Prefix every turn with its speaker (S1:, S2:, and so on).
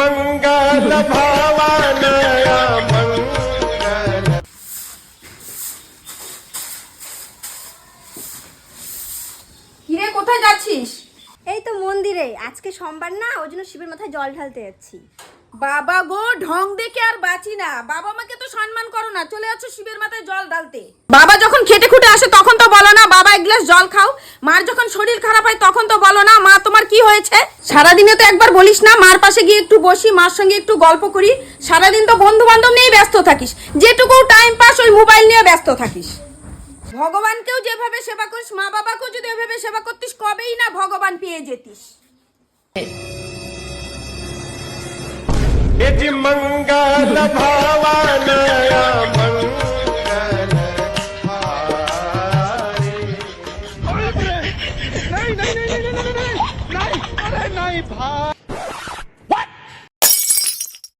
S1: मंगल भावनया मंगल।
S2: কিরে কোথায় যাচ্ছিস?
S3: এই তো মন্দিরে, আজকে সোমবার না, ওই জন্য শিবের মাথায় জল ঢালতে যাচ্ছি।
S2: বাবা গো, ঢং দেখে আর বাঁচি না। বাবা মাকে তো সম্মান করো না, চলে যাচ্ছ শিবের মাথায় জল ঢালতে। বাবা যখন খেটে খুঁটে আসে তখন তো বলো না বাবা এক গ্লাস জল খাও। মার যখন শরীর খারাপ হয় তখন তো বলো না মা তোমার কি হয়েছে। সারাদিনে তো একবার বলিস না মার পাশে গিয়ে একটু বসি, মার সঙ্গে একটু গল্প করি। সারাদিন তো বন্ধু বান্ধব নিয়েই ব্যস্ত থাকিস, যেটুকু টাইম পাস ওই মোবাইল নিয়ে ব্যস্ত থাকিস। ভগবানকেও যেভাবে সেবা করিস, মা বাবাকেও যদি এভাবে সেবা করতিস কবেই না ভগবান পেয়ে যেতিস।
S1: मंगल भाव